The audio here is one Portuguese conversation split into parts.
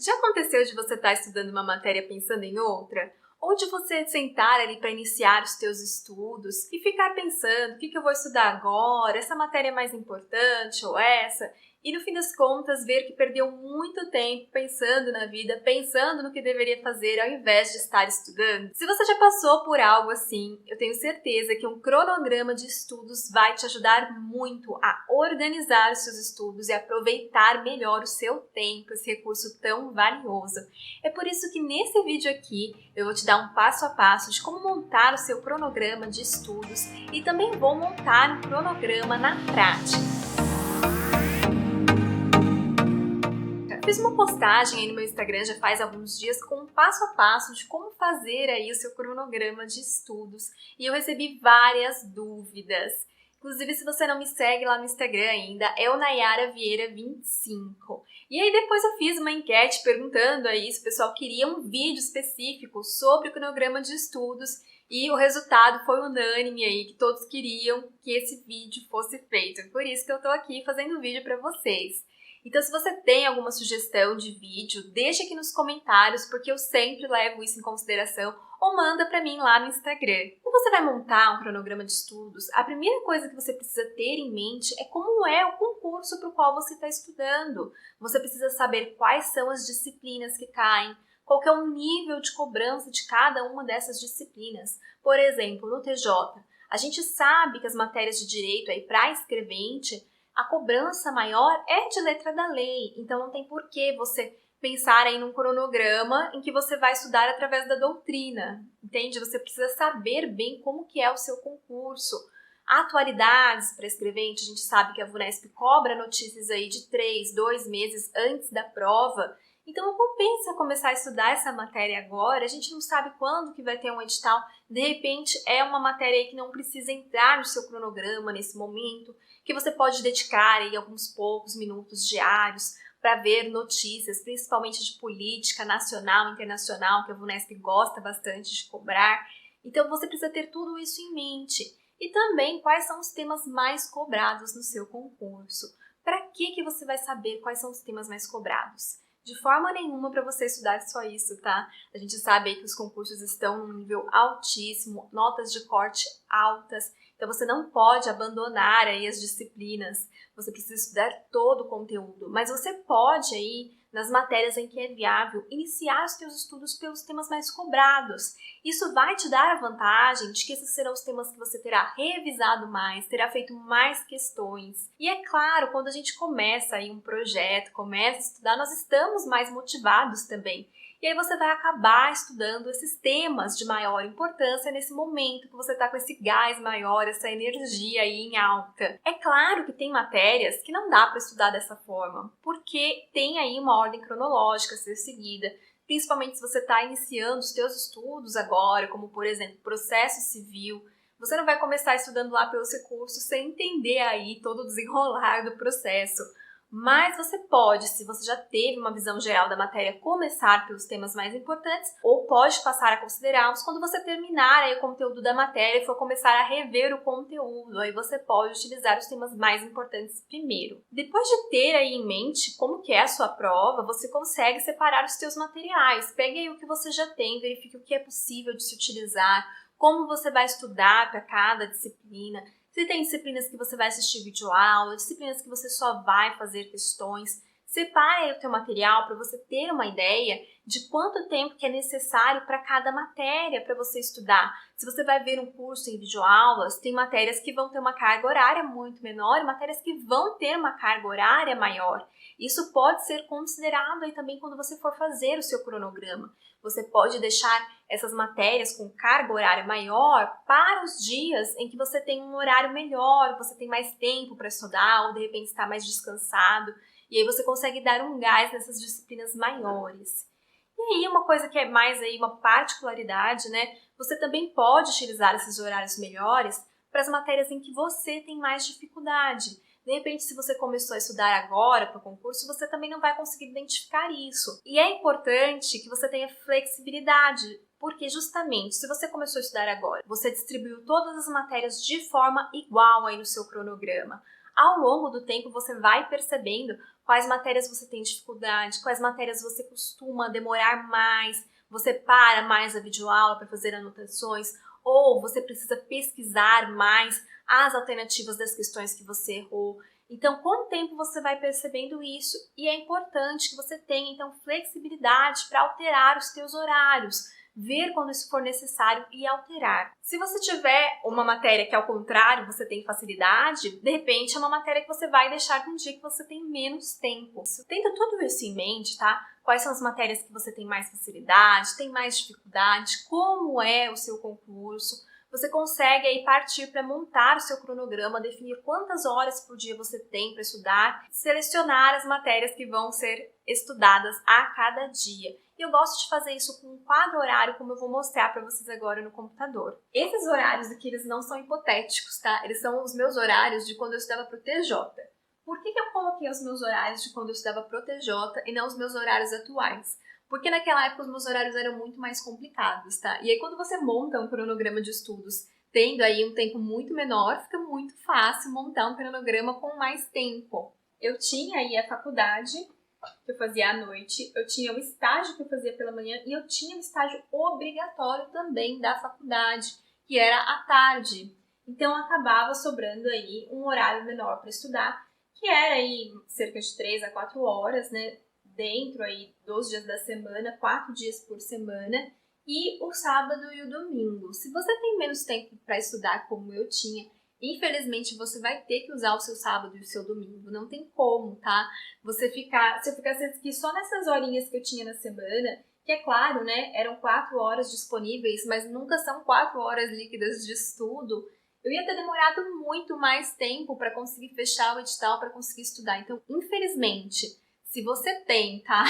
Já aconteceu de você estar estudando uma matéria pensando em outra? Ou de você sentar ali para iniciar os teus estudos e ficar pensando, o que eu vou estudar agora? Essa matéria é mais importante ou essa? E no fim das contas ver que perdeu muito tempo pensando na vida, pensando no que deveria fazer ao invés de estar estudando? Se você já passou por algo assim, eu tenho certeza que um cronograma de estudos vai te ajudar muito a organizar os seus estudos e aproveitar melhor o seu tempo, esse recurso tão valioso. É por isso que nesse vídeo aqui eu vou te dar um passo a passo de como montar o seu cronograma de estudos e também vou montar um cronograma na prática. Fiz uma postagem aí no meu Instagram já faz alguns dias com um passo a passo de como fazer aí o seu cronograma de estudos e eu recebi várias dúvidas. Inclusive, se você não me segue lá no Instagram ainda, é o Nayara Vieira 25. E aí depois eu fiz uma enquete perguntando aí se o pessoal queria um vídeo específico sobre o cronograma de estudos e o resultado foi unânime aí, que todos queriam que esse vídeo fosse feito. Por isso que eu tô aqui fazendo o vídeo para vocês. Então, se você tem alguma sugestão de vídeo, deixa aqui nos comentários, porque eu sempre levo isso em consideração, ou manda para mim lá no Instagram. Quando você vai montar um cronograma de estudos, a primeira coisa que você precisa ter em mente é como é o concurso para o qual você está estudando. Você precisa saber quais são as disciplinas que caem, qual que é o nível de cobrança de cada uma dessas disciplinas. Por exemplo, no TJ, a gente sabe que as matérias de direito aí para escrevente, a cobrança maior é de letra da lei, então não tem por que você pensar aí num cronograma em que você vai estudar através da doutrina, entende? Você precisa saber bem como que é o seu concurso. Atualidades para escrevente, a gente sabe que a VUNESP cobra notícias aí de 2 meses antes da prova, então não compensa começar a estudar essa matéria agora, a gente não sabe quando que vai ter um edital, de repente é uma matéria aí que não precisa entrar no seu cronograma nesse momento, que você pode dedicar aí alguns poucos minutos diários para ver notícias, principalmente de política nacional e internacional, que a VUNESP gosta bastante de cobrar. Então você precisa ter tudo isso em mente. E também quais são os temas mais cobrados no seu concurso. Para que você vai saber quais são os temas mais cobrados? De forma nenhuma para você estudar só isso, tá? A gente sabe aí que os concursos estão num nível altíssimo, notas de corte altas, então você não pode abandonar aí as disciplinas, você precisa estudar todo o conteúdo, mas você pode aí, nas matérias em que é viável, iniciar os seus estudos pelos temas mais cobrados. Isso vai te dar a vantagem de que esses serão os temas que você terá revisado mais, terá feito mais questões. E é claro, quando a gente começa aí um projeto, começa a estudar, nós estamos mais motivados também. E aí você vai acabar estudando esses temas de maior importância nesse momento que você está com esse gás maior, essa energia aí em alta. É claro que tem matérias que não dá para estudar dessa forma, porque tem aí uma ordem cronológica a ser seguida, principalmente se você está iniciando os seus estudos agora, como por exemplo, processo civil. Você não vai começar estudando lá pelos recursos sem entender aí todo o desenrolar do processo. Mas você pode, se você já teve uma visão geral da matéria, começar pelos temas mais importantes ou pode passar a considerá-los quando você terminar aí o conteúdo da matéria e for começar a rever o conteúdo. Aí você pode utilizar os temas mais importantes primeiro. Depois de ter aí em mente como que é a sua prova, você consegue separar os seus materiais. Pegue aí o que você já tem, verifique o que é possível de se utilizar, como você vai estudar para cada disciplina. Se tem disciplinas que você vai assistir videoaula, disciplinas que você só vai fazer questões, separe o teu material para você ter uma ideia de quanto tempo que é necessário para cada matéria para você estudar. Se você vai ver um curso em videoaulas, tem matérias que vão ter uma carga horária muito menor e matérias que vão ter uma carga horária maior. Isso pode ser considerado aí também quando você for fazer o seu cronograma. Você pode deixar essas matérias com carga horária maior para os dias em que você tem um horário melhor, você tem mais tempo para estudar ou de repente está mais descansado e aí você consegue dar um gás nessas disciplinas maiores. E aí uma coisa que é mais aí uma particularidade, né? Você também pode utilizar esses horários melhores para as matérias em que você tem mais dificuldade. De repente, se você começou a estudar agora para o concurso, você também não vai conseguir identificar isso. E é importante que você tenha flexibilidade, porque justamente, se você começou a estudar agora, você distribuiu todas as matérias de forma igual aí no seu cronograma. Ao longo do tempo, você vai percebendo quais matérias você tem dificuldade, quais matérias você costuma demorar mais, você para mais a videoaula para fazer anotações, ou você precisa pesquisar mais as alternativas das questões que você errou. Então, com o tempo você vai percebendo isso e é importante que você tenha, então, flexibilidade para alterar os teus horários, ver quando isso for necessário e alterar. Se você tiver uma matéria que, ao contrário, você tem facilidade, de repente é uma matéria que você vai deixar para um dia que você tem menos tempo. Tendo tudo isso em mente, tá? Quais são as matérias que você tem mais facilidade, tem mais dificuldade, como é o seu concurso. Você consegue aí partir para montar o seu cronograma, definir quantas horas por dia você tem para estudar, selecionar as matérias que vão ser estudadas a cada dia. E eu gosto de fazer isso com um quadro horário, como eu vou mostrar para vocês agora no computador. Esses horários aqui, eles não são hipotéticos, tá? Eles são os meus horários de quando eu estudava para o TJ. Por que eu coloquei os meus horários de quando eu estudava para o TJ e não os meus horários atuais? Porque naquela época os meus horários eram muito mais complicados, tá? E aí quando você monta um cronograma de estudos tendo aí um tempo muito menor, fica muito fácil montar um cronograma com mais tempo. Eu tinha aí a faculdade que eu fazia à noite, eu tinha o estágio que eu fazia pela manhã e eu tinha o estágio obrigatório também da faculdade, que era à tarde. Então acabava sobrando aí um horário menor para estudar, que era aí cerca de 3 a 4 horas, né? Dentro aí dos dias da semana, 4 dias por semana, e o sábado e o domingo. Se você tem menos tempo para estudar, como eu tinha, infelizmente você vai ter que usar o seu sábado e o seu domingo, não tem como, tá? Se eu ficasse aqui só nessas horinhas que eu tinha na semana, que é claro, né, eram 4 horas disponíveis, mas nunca são 4 horas líquidas de estudo, eu ia ter demorado muito mais tempo para conseguir fechar o edital, para conseguir estudar. Então, infelizmente, se você tem, tá,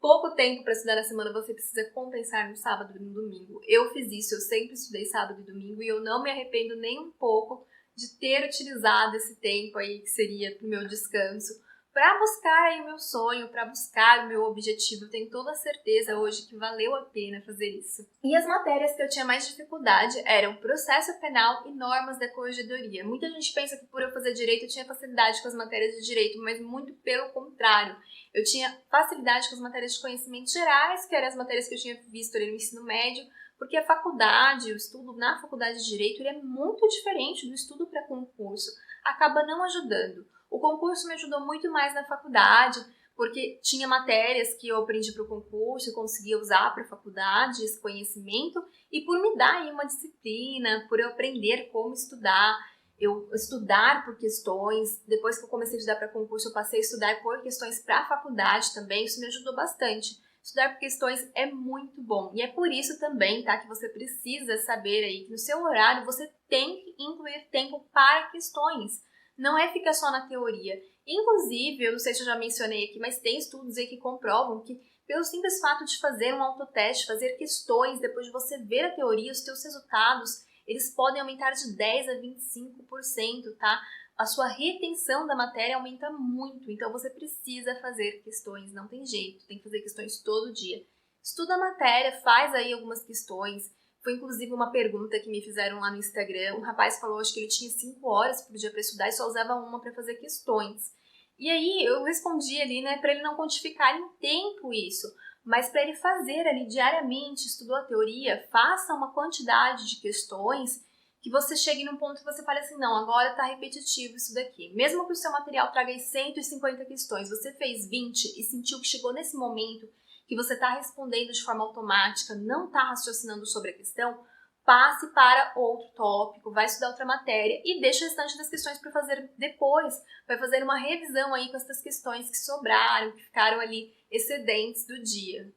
pouco tempo para estudar na semana, você precisa compensar no sábado e no domingo. Eu fiz isso, eu sempre estudei sábado e domingo e eu não me arrependo nem um pouco de ter utilizado esse tempo aí que seria pro meu descanso para buscar aí o meu sonho, para buscar o meu objetivo. Eu tenho toda a certeza hoje que valeu a pena fazer isso. E as matérias que eu tinha mais dificuldade eram processo penal e normas da corregedoria. Muita gente pensa que por eu fazer direito eu tinha facilidade com as matérias de direito, mas muito pelo contrário. Eu tinha facilidade com as matérias de conhecimentos gerais, que eram as matérias que eu tinha visto ali no ensino médio, porque a faculdade, o estudo na faculdade de Direito, ele é muito diferente do estudo para concurso. Acaba não ajudando. O concurso me ajudou muito mais na faculdade, porque tinha matérias que eu aprendi para o concurso, eu conseguia usar para a faculdade, esse conhecimento, e por me dar aí uma disciplina, por eu aprender como estudar, eu estudar por questões. Depois que eu comecei a estudar para concurso, eu passei a estudar por questões para a faculdade também, isso me ajudou bastante. Estudar por questões é muito bom, e é por isso também, tá, que você precisa saber aí que no seu horário você tem que incluir tempo para questões. Não é ficar só na teoria. Inclusive, eu não sei se eu já mencionei aqui, mas tem estudos aí que comprovam que pelo simples fato de fazer um autoteste, fazer questões, depois de você ver a teoria, os teus resultados, eles podem aumentar de 10 a 25%, tá? A sua retenção da matéria aumenta muito, então você precisa fazer questões, não tem jeito, tem que fazer questões todo dia. Estuda a matéria, faz aí algumas questões. Foi inclusive uma pergunta que me fizeram lá no Instagram. Um rapaz falou, acho que ele tinha 5 horas por dia para estudar e só usava uma para fazer questões. E aí eu respondi ali, né, para ele não quantificar em tempo isso, mas para ele fazer ali diariamente, estudou a teoria, faça uma quantidade de questões que você chegue num ponto que você fale assim, não, agora tá repetitivo isso daqui. Mesmo que o seu material traga aí 150 questões, você fez 20 e sentiu que chegou nesse momento que você está respondendo de forma automática, não está raciocinando sobre a questão, passe para outro tópico, vai estudar outra matéria e deixa o restante das questões para fazer depois. Vai fazer uma revisão aí com essas questões que sobraram, que ficaram ali excedentes do dia.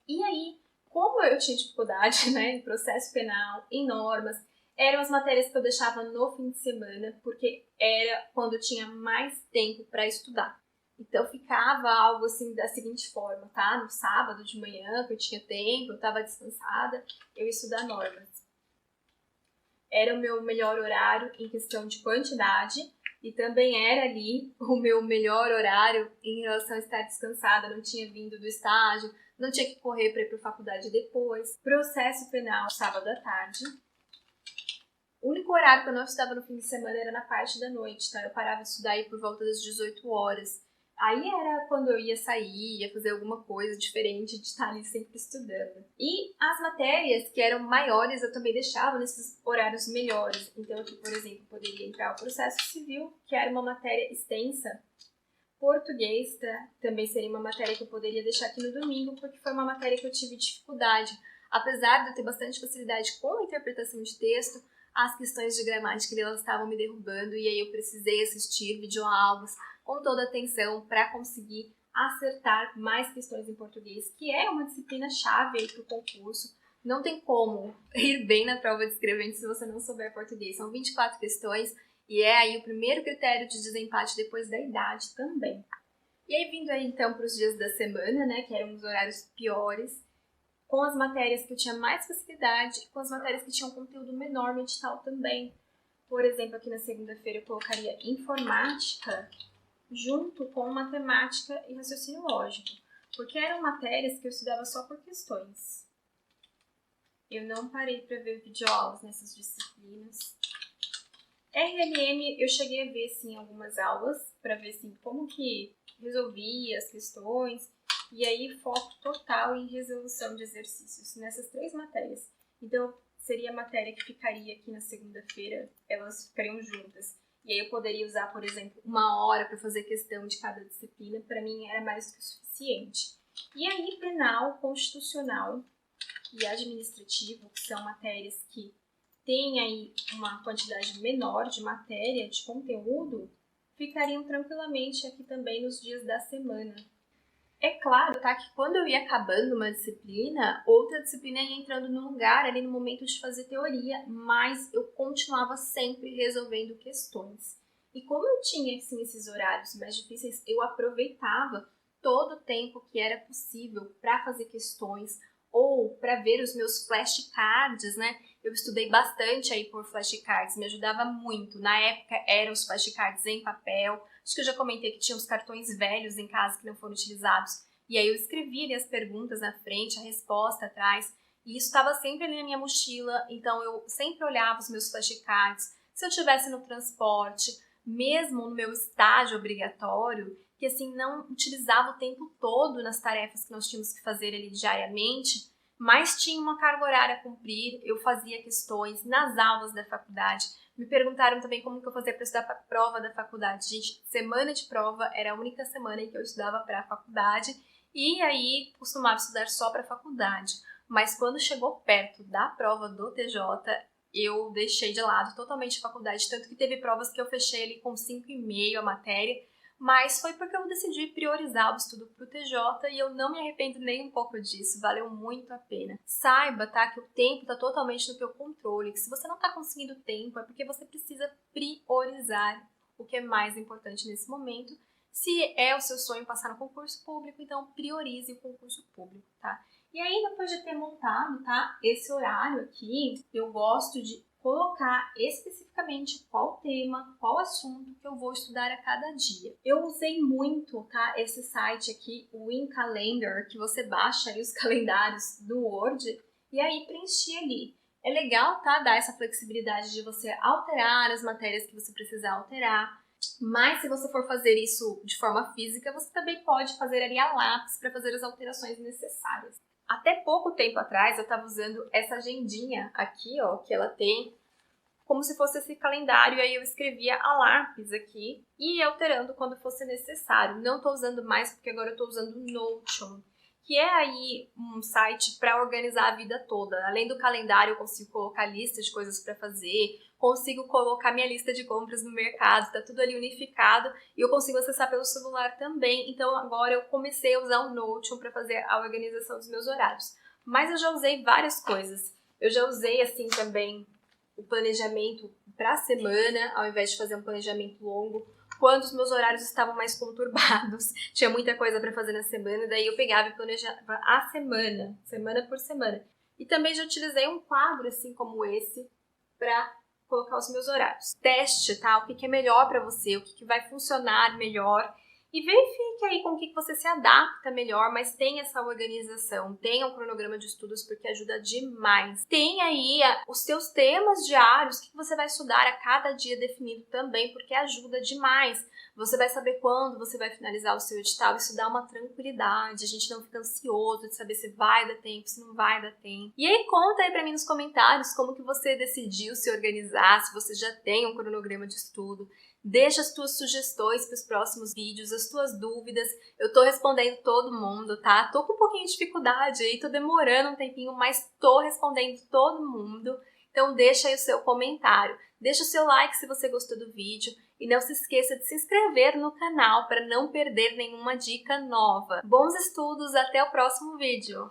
E aí, como eu tinha dificuldade, né, em processo penal, em normas, eram as matérias que eu deixava no fim de semana, porque era quando eu tinha mais tempo para estudar. Então ficava algo assim da seguinte forma, tá? No sábado de manhã, que eu tinha tempo, eu estava descansada, eu ia estudar normas. Era o meu melhor horário em questão de quantidade e também era ali o meu melhor horário em relação a estar descansada, não tinha vindo do estágio, não tinha que correr para ir para a faculdade depois. Processo penal, sábado à tarde. O único horário que eu não estudava no fim de semana era na parte da noite, tá? Eu parava de estudar aí por volta das 18 horas. Aí era quando eu ia sair, ia fazer alguma coisa diferente de estar ali sempre estudando. E as matérias que eram maiores eu também deixava nesses horários melhores. Então aqui, por exemplo, poderia entrar o processo civil, que era uma matéria extensa. Português, tá? Também seria uma matéria que eu poderia deixar aqui no domingo, porque foi uma matéria que eu tive dificuldade. Apesar de eu ter bastante facilidade com a interpretação de texto, as questões de gramática elas estavam me derrubando e aí eu precisei assistir videoaulas com toda a atenção para conseguir acertar mais questões em português, que é uma disciplina-chave para o concurso. Não tem como ir bem na prova de escrevente se você não souber português. São 24 questões e é aí o primeiro critério de desempate depois da idade também. E aí vindo aí então para os dias da semana, né, que eram os horários piores, com as matérias que eu tinha mais facilidade e com as matérias que tinham conteúdo menor no edital também. Por exemplo, aqui na segunda-feira eu colocaria informática junto com matemática e raciocínio lógico, porque eram matérias que eu estudava só por questões. Eu não parei para ver videoaulas nessas disciplinas. RLM eu cheguei a ver sim algumas aulas para ver assim, como que resolvia as questões. E aí, foco total em resolução de exercícios nessas 3 matérias. Então, seria a matéria que ficaria aqui na segunda-feira, elas ficariam juntas. E aí eu poderia usar, por exemplo, 1 hora para fazer questão de cada disciplina. Para mim, era mais do que o suficiente. E aí, penal, constitucional e administrativo, que são matérias que têm aí uma quantidade menor de matéria, de conteúdo, ficariam tranquilamente aqui também nos dias da semana. É claro, tá, que quando eu ia acabando uma disciplina, outra disciplina ia entrando no lugar ali no momento de fazer teoria, mas eu continuava sempre resolvendo questões. E como eu tinha assim, esses horários mais difíceis, eu aproveitava todo o tempo que era possível para fazer questões ou para ver os meus flashcards, né? Eu estudei bastante aí por flashcards, me ajudava muito. Na época eram os flashcards em papel. Acho que eu já comentei que tinha os cartões velhos em casa que não foram utilizados. E aí eu escrevia ali as perguntas na frente, a resposta atrás. E isso estava sempre ali na minha mochila, então eu sempre olhava os meus flashcards. Se eu estivesse no transporte, mesmo no meu estágio obrigatório, que assim não utilizava o tempo todo nas tarefas que nós tínhamos que fazer ali diariamente, mas tinha uma carga horária a cumprir, eu fazia questões nas aulas da faculdade. Me perguntaram também como que eu fazia para estudar para a prova da faculdade. Gente, semana de prova era a única semana em que eu estudava para a faculdade e aí costumava estudar só para a faculdade. Mas quando chegou perto da prova do TJ, eu deixei de lado totalmente a faculdade, tanto que teve provas que eu fechei ali com 5,5 a matéria, mas foi porque eu decidi priorizar o estudo para o TJ e eu não me arrependo nem um pouco disso, valeu muito a pena. Saiba, tá, que o tempo está totalmente no teu controle, que se você não está conseguindo tempo é porque você precisa priorizar o que é mais importante nesse momento. Se é o seu sonho passar no concurso público, então priorize o concurso público, tá? E aí, depois de ter montado, tá, esse horário aqui, eu gosto de colocar especificamente qual tema, qual assunto que eu vou estudar a cada dia. Eu usei muito, tá, esse site aqui, o InCalendar, que você baixa aí os calendários do Word e aí preencher ali. É legal, tá, dar essa flexibilidade de você alterar as matérias que você precisar alterar, mas se você for fazer isso de forma física, você também pode fazer ali a lápis para fazer as alterações necessárias. Até pouco tempo atrás eu estava usando essa agendinha aqui, ó, que ela tem como se fosse esse calendário, e aí eu escrevia a lápis aqui e ia alterando quando fosse necessário. Não estou usando mais porque agora eu estou usando o Notion, que é aí um site para organizar a vida toda. Além do calendário, eu consigo colocar listas de coisas para fazer, consigo colocar minha lista de compras no mercado, tá tudo ali unificado e eu consigo acessar pelo celular também. Então agora eu comecei a usar o Notion para fazer a organização dos meus horários. Mas eu já usei várias coisas. Eu já usei assim também o planejamento para a semana, ao invés de fazer um planejamento longo, quando os meus horários estavam mais conturbados, tinha muita coisa para fazer na semana, daí eu pegava e planejava a semana, semana por semana. E também já utilizei um quadro assim como esse para colocar os meus horários. Teste, tá? O que é melhor para você, o que vai funcionar melhor. E verifique aí com o que você se adapta melhor, mas tenha essa organização, tenha um cronograma de estudos porque ajuda demais. Tenha aí os seus temas diários, o que você vai estudar a cada dia definido também, porque ajuda demais. Você vai saber quando você vai finalizar o seu edital, isso dá uma tranquilidade, a gente não fica ansioso de saber se vai dar tempo, se não vai dar tempo. E aí conta aí pra mim nos comentários como que você decidiu se organizar, se você já tem um cronograma de estudo. Deixa as tuas sugestões para os próximos vídeos, as tuas dúvidas. Eu tô respondendo todo mundo, tá? Tô com um pouquinho de dificuldade aí, tô demorando um tempinho, mas tô respondendo todo mundo. Então deixa aí o seu comentário. Deixa o seu like se você gostou do vídeo. E não se esqueça de se inscrever no canal para não perder nenhuma dica nova. Bons estudos, até o próximo vídeo!